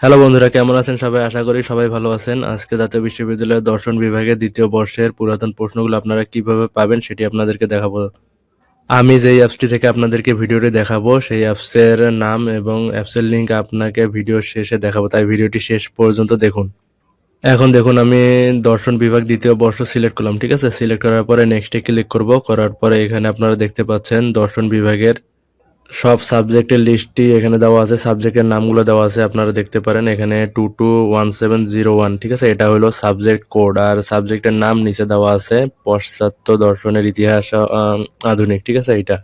Hello বন্ধুরা, কেমন আছেন সবাই? আশা করি সবাই ভালো আছেন। আজকে জাতীয় বিশ্ববিদ্যালয়ের দর্শন বিভাগের দ্বিতীয় বর্ষের পুরাতন প্রশ্নগুলো আপনারা কিভাবে পাবেন সেটি আপনাদেরকে দেখাবো। আমি যেই অ্যাপসটি থেকে আপনাদেরকে ভিডিওটি দেখাবো সেই অ্যাপসের নাম এবং অ্যাপসের লিঙ্ক আপনাকে ভিডিও শেষে দেখাবো, তাই ভিডিওটি শেষ পর্যন্ত দেখুন। এখন দেখুন, আমি দর্শন বিভাগ দ্বিতীয় বর্ষ সিলেক্ট করলাম, ঠিক আছে? সিলেক্ট করার পরে নেক্সটে ক্লিক করব। করার পরে এখানে আপনারা দেখতে পাচ্ছেন দর্শন বিভাগের সব সাবজেক্টের লিস্টটি এখানে দেওয়া আছে, সাবজেক্টের নামগুলো দেওয়া আছে, আপনারা দেখতে পারেন এখানে 221701, ঠিক আছে? এটা হলো সাবজেক্ট কোড, আর সাবজেক্টের নাম নিচে দেওয়া আছে পাশ্চাত্য দর্শনের ইতিহাস আধুনিক, ঠিক আছে? এটা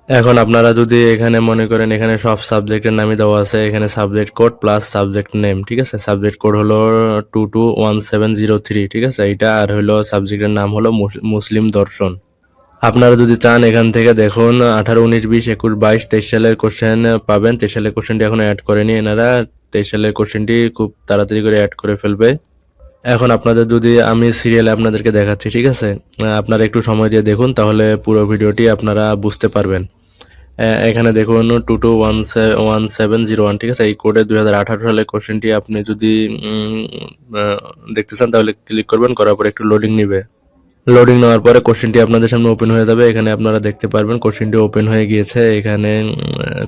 এখন আপনারা যদি এখানে মনে করেন এখানে সব সাবজেক্টের নামই দেওয়া আছে, এখানে subject code plus subject name, ঠিক আছে? সাবজেক্ট কোড হলো 221703, ঠিক আছে? এটা আর হলো সাবজেক্টের নাম হলো মুসলিম দর্শন। আপনারা যদি চান এখান থেকে দেখুন 18, 19, 20, 21, 22, 23 সালের কোশ্চেন পাবেন। 23 সালের কোশ্চেনটি এখনো অ্যাড করেনি এনারা। 23 সালের কোশ্চেনটি খুব তাড়াতাড়ি করে অ্যাড করে ফেলবে। এখন আপনাদের যদি আমি সিরিয়ালে আপনাদেরকে দেখাচ্ছি, ঠিক আছে? আপনারা একটু সময় দিয়ে দেখুন, তাহলে পুরো ভিডিওটি আপনারা বুঝতে পারবেন। এখানে দেখুন 221701, ঠিক আছে? এই কোডে 2018 সালের কোশ্চেনটি আপনি যদি দেখতে চান তাহলে ক্লিক করবেন, করার পর একটু লোডিং নিবে। লোডিং নেওয়ার পরে কোশ্চেনটি আপনাদের সামনে ওপেন হয়ে যাবে। এখানে আপনারা দেখতে পারবেন কোশ্চেনটি ওপেন হয়ে গিয়েছে। এখানে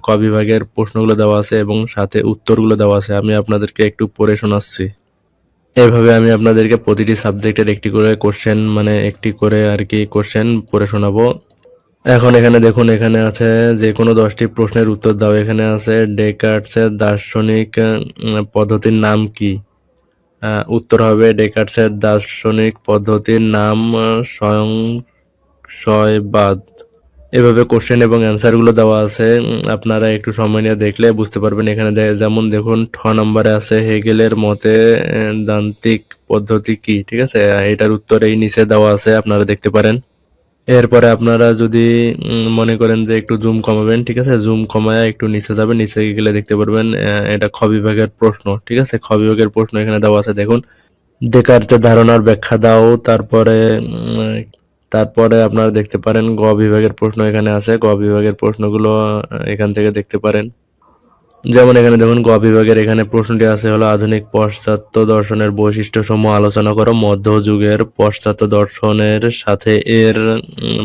ক বিভাগের প্রশ্নগুলো দেওয়া আছে এবং সাথে উত্তরগুলো দেওয়া আছে। আমি আপনাদেরকে একটু পড়ে শোনাচ্ছি। এভাবে আমি আপনাদেরকে প্রতিটি সাবজেক্টের একটি করে কোশ্চেন, মানে একটি করে আর কি কোশ্চেন পড়ে শোনাবো। এখন এখানে দেখুন, এখানে আছে যে কোনো 10টি প্রশ্নের উত্তর দাও। এখানে আছে ডেকার্টসের দার্শনিক পদ্ধতির নাম কি? উত্তর হবে ডেকার্টসের দার্শনিক পদ্ধতির নাম সংশয়বাদ। এভাবে কোশ্চেন এবং অ্যান্সারগুলো দেওয়া আছে। আপনারা একটু সময় নিয়ে দেখলে বুঝতে পারবেন। এখানে যেমন দেখুন 6 নম্বরে আছে হেগেলের মতে দান্তিক পদ্ধতি কি, ঠিক আছে? এটার উত্তর এই নিচে দেওয়া আছে, আপনারা দেখতে পারেন। এরপরে আপনারা যদি মনে করেন যে একটু জুম কমাবেন, ঠিক আছে? জুম কমায় একটু নিচে যাবেন, নিচে গেলে দেখতে পারবেন এটা খ বিভাগের প্রশ্ন, ঠিক আছে? খ বিভাগের প্রশ্ন এখানে দেওয়া আছে, দেখুন। দেকার্তের ধারণার ব্যাখ্যা দাও। তারপরে আপনারা দেখতে পারেন গ বিভাগের প্রশ্ন এখানে আছে। গ বিভাগের প্রশ্নগুলো এখান থেকে দেখতে পারেন। যেমন এখানে দেখুন গ বিভাগের এখানে প্রশ্নটি আছে হলো আধুনিক পাশ্চাত্য দর্শনের বৈশিষ্ট্যসমূহ আলোচনা করো। মধ্যযুগের পাশ্চাত্য দর্শনের সাথে এর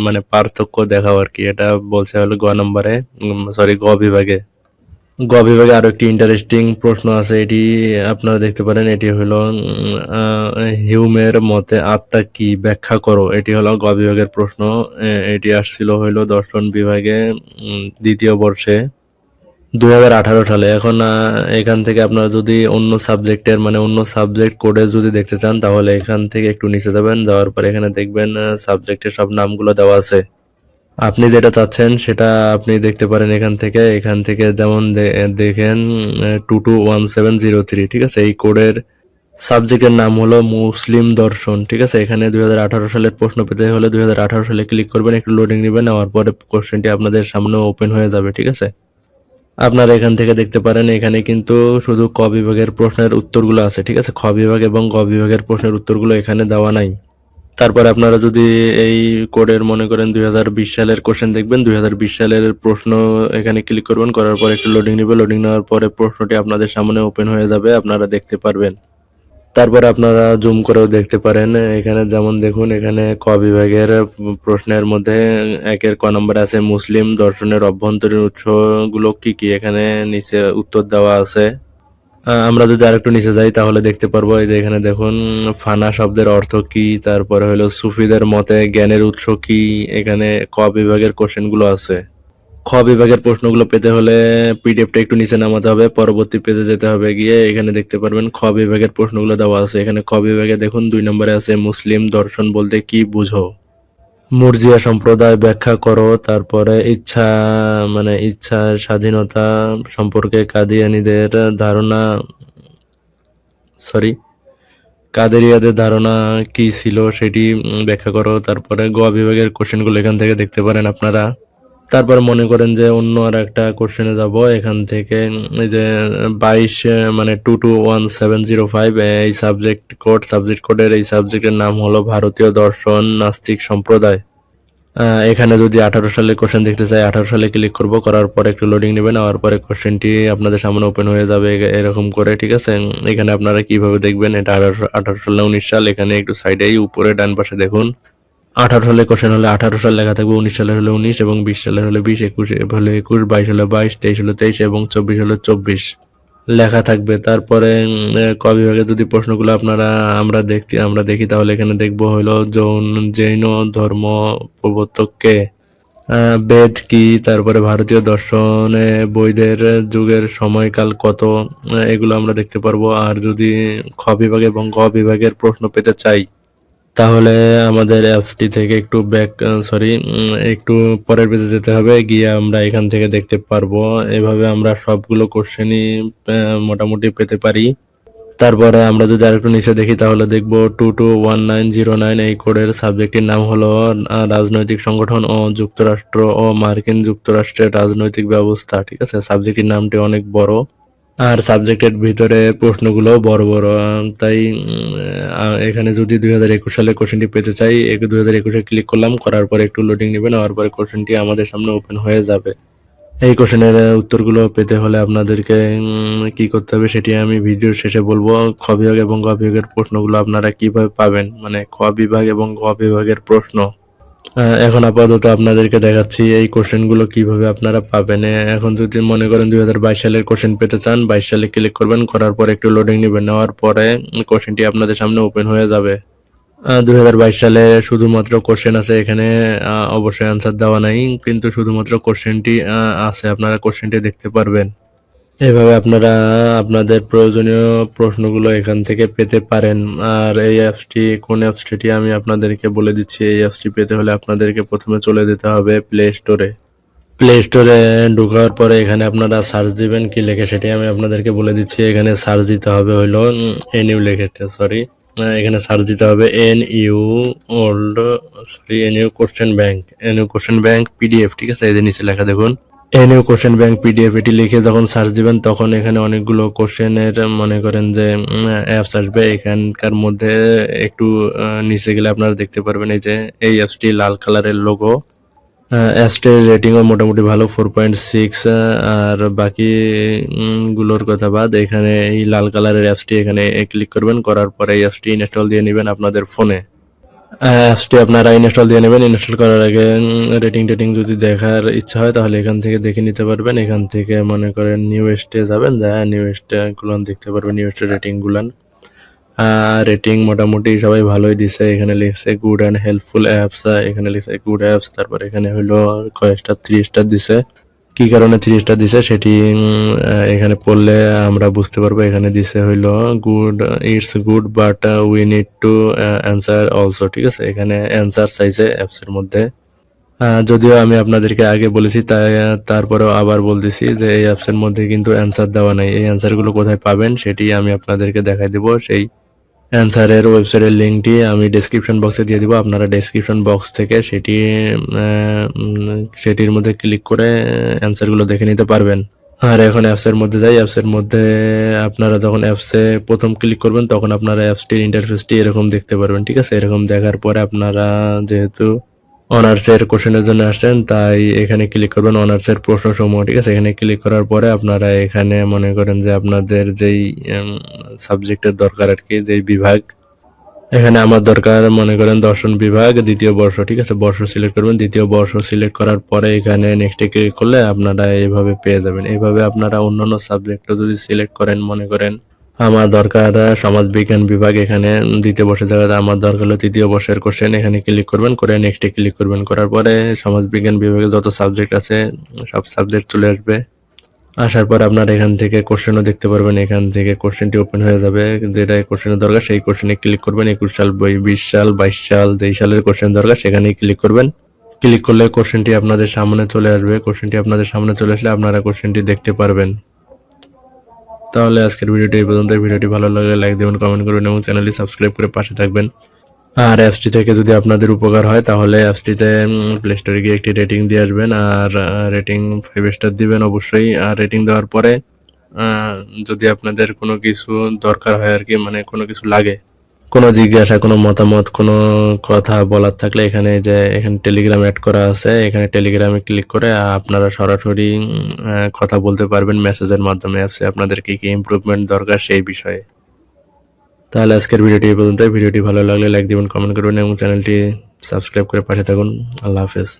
মানে পার্থক্য দেখাও আর কি। এটা বলছে হলো গ নম্বরে, সরি, গ বিভাগে। গ বিভাগে আরো একটি ইন্টারেস্টিং প্রশ্ন আছে, এটি আপনারা দেখতে পারেন। এটি হলো হিউমের মতে আত্মা কি, ব্যাখ্যা করো। এটি হলো গ বিভাগের প্রশ্ন। এটি আসছিল হইলো দর্শন বিভাগে দ্বিতীয় বর্ষে 2018 সালে। এখন এখান থেকে আপনারা যদি অন্য সাবজেক্টের, মানে অন্য সাবজেক্ট কোডে যদি দেখতে চান তাহলে এখান থেকে একটু নিচে যাবেন, যাওয়ার পর এখানে দেখবেন সাবজেক্টের সব নামগুলো দেওয়া আছে। আপনি যেটা চাচ্ছেন সেটা আপনি দেখতে পারেন এখান থেকে যেমন দেখেন 221703, ঠিক আছে? এই কোডের সাবজেক্টের নাম হলো মুসলিম দর্শন, ঠিক আছে? এখানে 2018 সালের প্রশ্ন পেতে হলে 2018 সালে ক্লিক করবেন, একটু লোডিং নেবেন, নেওয়ার পরে কোশ্চেনটি আপনাদের সামনে ওপেন হয়ে যাবে, ঠিক আছে? আপনারা এখান থেকে দেখতে পারেন এখানে কিন্তু শুধু ক বিভাগের প্রশ্নের উত্তরগুলো আছে, ঠিক আছে? খ বিভাগ এবং গ বিভাগের প্রশ্নের উত্তরগুলো এখানে দেওয়া নাই। তারপরে আপনারা যদি এই কোডের মনে করেন 2020 সালের কোশ্চেন দেখবেন, 2020 সালের প্রশ্ন এখানে ক্লিক করবেন, করার পর একটু লোডিং নেবে, লোডিং নেওয়ার পরে প্রশ্নটি আপনাদের সামনে ওপেন হয়ে যাবে, আপনারা দেখতে পারবেন। তারপরে আপনারা জুম করেও দেখতে পারেন। এখানে যেমন দেখুন, এখানে ক বিভাগের প্রশ্নের মধ্যে 1-এর ক নম্বরে আছে মুসলিম দর্শনের অভ্যন্তরীণ উৎসগুলো কি কি, এখানে নিচে উত্তর দেওয়া আছে। আমরা যদি আরেকটু নিচে যাই তাহলে দেখতে পারবো এই যে এখানে দেখুন ফানা শব্দের অর্থ কি, তারপরে হলো সুফিদের মতে জ্ঞানের উৎস কি। এখানে ক বিভাগের কোশ্চেনগুলো আছে। খ বিভাগের প্রশ্নগুলো পেতে হলে পিডিএফটা একটু নিচে নামাতে হবে, পরবর্তী পেজে যেতে হবে, গিয়ে এখানে দেখতে পারবেন খ বিভাগের প্রশ্নগুলো দেওয়া আছে। এখানে খ বিভাগে দেখুন 2 নম্বরে আছে মুসলিম দর্শন বলতে কি বুঝো, মুরজিয়া সম্প্রদায় ব্যাখ্যা করো। তারপরে ইচ্ছা স্বাধীনতা সম্পর্কে কাদেরিয়াদের ধারণা কি ছিল সেটি ব্যাখ্যা করো। তারপরে গ বিভাগের কোশ্চেনগুলো এখান থেকে দেখতে পারেন আপনারা। তারপর মনে করেন যে অন্য আর একটা কোশ্চেনে যাব, এখান থেকে এই যে 22 মানে 221705, এই সাবজেক্ট কোডের এই সাবজেক্টের নাম হলো ভারতীয় দর্শন নাস্তিক সম্প্রদায়। এখানে যদি 18 সালের কোশ্চেন দেখতে চাই 18 সালে ক্লিক করব, করার পরে একটু লোডিং নেবে, নেওয়ার পরে কোশ্চেনটি আপনাদের সামনে ওপেন হয়ে যাবে এরকম করে, ঠিক আছে। এখানে আপনারা কিভাবে দেখবেন এটা 18 সাল না 19 সাল, এখানে একটু সাইডেই উপরে ডান পাশে দেখুন 18 সালের কোশ্চেন হলে 18 সাল লেখা থাকবে, 19 সালের হলে 19 এবং 20 সালের হলে 20, 21 হলে 21, 22 হলে 22, 23 হলে 23 এবং 24 হলে 24 লেখা থাকবে। তারপরে ক বিভাগে যদি প্রশ্নগুলো আমরা দেখি তাহলে এখানে দেখবো হলো জৈন ধর্ম প্রবর্তক কে, বেদ কি, তারপরে ভারতীয় দর্শনে বৈদের যুগের সময়কাল কত, এগুলো আমরা দেখতে পারবো। আর যদি খ বিভাগ এবং গ বিভাগের প্রশ্ন পেতে চাই তাহলে আমাদের অ্যাপসটি থেকে একটু পরের পেজে যেতে হবে, গিয়ে আমরা এখান থেকে দেখতে পারবো। এভাবে আমরা সবগুলো কোশ্চেনই মোটামুটি পেতে পারি। তারপরে আমরা যদি আরেকটু নিচে দেখি তাহলে দেখবো 221909, এই কোডের সাবজেক্টের নাম হলো রাজনৈতিক সংগঠন ও যুক্তরাষ্ট্র ও মার্কিন যুক্তরাষ্ট্রের রাজনৈতিক ব্যবস্থা, ঠিক আছে। সাবজেক্টের নামটি অনেক বড় আর সাবজেক্টের ভিতরে প্রশ্নগুলো বড় বড়, তাই এখানে যদি 2021 সালে কোশ্চেনটি পেতে চাই 2021-এ ক্লিক করলাম, করার পরে একটু লোডিং নেবে, নেওয়ার পরে কোশ্চেনটি আমাদের সামনে ওপেন হয়ে যাবে। এই কোশ্চেনের উত্তরগুলো পেতে হলে আপনাদেরকে কি করতে হবে সেটি আমি ভিডিওর শেষে বলবো। খ বিভাগ এবং গ বিভাগের প্রশ্নগুলো আপনারা কিভাবে পাবেন, মানে খ বিভাগ এবং গ বিভাগের প্রশ্ন এখন আপাতত আপনাদেরকে দেখাচ্ছি এই কোশ্চেনগুলো কিভাবে আপনারা পাবেন। এখন যদি মনে করেন 2022 সালের কোশ্চেন পেতে চান, 22 সালে ক্লিক করবেন, করার পরে একটু লোডিং নেবেন, নেওয়ার পরে কোশ্চেনটি আপনাদের সামনে ওপেন হয়ে যাবে। 2022 সালে শুধুমাত্র কোশ্চেন আছে এখানে, অবশ্যই অ্যান্সার দেওয়া নাই, কিন্তু শুধুমাত্র কোশ্চেনটি আছে, আপনারা কোশ্চেনটি দেখতে পারবেন। এভাবে আপনারা আপনাদের প্রয়োজনীয় প্রশ্নগুলো এখান থেকে পেতে পারেন। আর এই অ্যাপসটি কোন অ্যাপস সেটি আমি আপনাদেরকে বলে দিচ্ছি। এই অ্যাপসটি পেতে হলে আপনাদেরকে প্রথমে চলে যেতে হবে প্লে স্টোরে। প্লে স্টোরে ঢোকার পরে এখানে আপনারা সার্চ দিবেন কি লিখে সেটি আমি আপনাদেরকে বলে দিচ্ছি। এখানে সার্চ দিতে হবে হলো এনইউ লিখে, সরি, এখানে সার্চ দিতে হবে এনইউ কোশ্চেন ব্যাংক পিডিএফ, ঠিক আছে। এই যে নিচে লেখা দেখুন এনইউ কোশ্চেন ব্যাংক পিডিএফ, এটি লিখে যখন সার্চ দিবেন তখন এখানে অনেকগুলো কোশ্চেনের মনে করেন যে অ্যাপস আসবে। এখানকার মধ্যে একটু নিচে গেলে আপনারা দেখতে পারবেন এই যে এই অ্যাপসটি লাল কালারের লোগো। অ্যাপসটির রেটিংও মোটামুটি ভালো 4.6, আর বাকি গুলোর কথা বাদ, এখানে এই লাল কালারের অ্যাপসটি এখানে ক্লিক করবেন, করার পরে এই অ্যাপসটি ইনস্টল দিয়ে নেবেন আপনাদের ফোনে। অ্যাপসটি আপনারা ইনস্টল দিয়ে নেবেন। ইনস্টল করার আগে রেটিং যদি দেখার ইচ্ছা হয় তাহলে এখান থেকে দেখে নিতে পারবেন। এখান থেকে মনে করেন নিউ স্টে যাবেন, নিউ স্টেগুলো দেখতে পারবেন, নিউ স্টে রেটিংগুলান। রেটিং মোটামুটি সবাই ভালোই দিছে। এখানে লিখছে গুড অ্যান্ড হেল্পফুল অ্যাপস, এখানে লিখছে গুড অ্যাপস, তারপর এখানে হলো কয় স্টার, 3 স্টার দিছে। কি কারণে 3 স্টার দিছে সেটি এখানে পড়লে আমরা বুঝতে পারবো। এখানে দিছে হইলো it's good but we need to answer also, ঠিক আছে। এখানে অ্যান্সার চাইছে অ্যাপসের মধ্যে। যদিও আমি আপনাদেরকে আগে বলেছি, তারপরেও আবার বলতেছি যে এই অ্যাপসের মধ্যে কিন্তু অ্যান্সার দেওয়া নাই। এই অ্যান্সারগুলো কোথায় পাবেন সেটি আমি আপনাদেরকে দেখাই দেবো। সেই অ্যান্সারের ওয়েবসাইটের লিঙ্কটি আমি ডেসক্রিপশন বক্সে দিয়ে দিব। আপনারা ডেসক্রিপশন বক্স থেকে সেটির মধ্যে ক্লিক করে অ্যান্সারগুলো দেখে নিতে পারবেন। আর এখন অ্যাপসের মধ্যে যাই। অ্যাপসের মধ্যে আপনারা যখন অ্যাপসে প্রথম ক্লিক করবেন তখন আপনারা অ্যাপসটির ইন্টারফেসটি এরকম দেখতে পারবেন, ঠিক আছে। এরকম দেখার পরে আপনারা যেহেতু অনার্সের কোশ্চেনের জন্য আসছেন তাই এখানে ক্লিক করবেন অনার্সের প্রশ্নসমূহ, ঠিক আছে। এখানে ক্লিক করার পরে আপনারা এখানে মনে করেন যে আপনাদের যেই সাবজেক্টের দরকার আর কি, যেই বিভাগ, এখানে আমার দরকার মনে করেন দর্শন বিভাগ 2য় বর্ষ, ঠিক আছে। বর্ষ সিলেক্ট করবেন, 2য় বর্ষ সিলেক্ট করার পরে এখানে নেক্সটে ক্লিক করলে আপনারা এইভাবে পেয়ে যাবেন। এইভাবে আপনারা অন্যান্য সাবজেক্টও যদি সিলেক্ট করেন, মনে করেন আমার দরকার সমাজবিজ্ঞান বিভাগ, এখানে 2য় বর্ষের জায়গায় আমার দরকার হলো 3য় বর্ষের কোশ্চেন, এখানে ক্লিক করবেন, করে নেক্সটে ক্লিক করবেন, করার পরে সমাজবিজ্ঞান বিভাগে যত সাবজেক্ট আছে সব সাবজেক্ট চলে আসবে। আসার পর আপনারা এখান থেকে কোশ্চেনও দেখতে পারবেন। এখান থেকে কোশ্চেনটি ওপেন হয়ে যাবে, যেটা কোশ্চেনের দরকার সেই কোশ্চেনে ক্লিক করবেন। 21 সাল, 20 সাল, 22 সাল, যেই সালের কোশ্চেন দরকার সেখানেই ক্লিক করবেন। ক্লিক করলে কোশ্চেনটি আপনাদের সামনে চলে আসবে। কোশ্চেনটি আপনাদের সামনে চলে আসলে আপনারা কোশ্চেনটি দেখতে পারবেন। তাহলে আজকের ভিডিওটি এই পর্যন্ত। ভিডিওটি ভালো লাগলে লাইক দেবেন, কমেন্ট করবেন এবং চ্যানেলটি সাবস্ক্রাইব করে পাশে থাকবেন। আর অ্যাপসটি থেকে যদি আপনাদের উপকার হয় তাহলে অ্যাপসটিতে প্লে স্টোরে গিয়ে একটি রেটিং দিয়ে আসবেন, আর রেটিং 5 স্টার দিবেন অবশ্যই। আর রেটিং দেওয়ার পরে যদি আপনাদের কোনো কিছু দরকার হয় আর কি, মানে কোনো কিছু লাগে কোনো জিজ্ঞাসা, কোনো মতামত, কোনো কথা বলার থাকলে এখানে টেলিগ্রাম অ্যাড করা আছে। এখানে টেলিগ্রামে ক্লিক করে আপনারা সরাসরি কথা বলতে পারবেন মেসেজের মাধ্যমে অ্যাপসে আপনাদের কি ইমপ্রুভমেন্ট দরকার সেই বিষয়ে। তাহলে আজকের ভিডিওটি এই পর্যন্তই। ভিডিওটি ভালো লাগলে লাইক দিবেন, কমেন্ট করবেন এবং চ্যানেলটি সাবস্ক্রাইব করে পাশে থাকুন। আল্লাহ হাফেজ।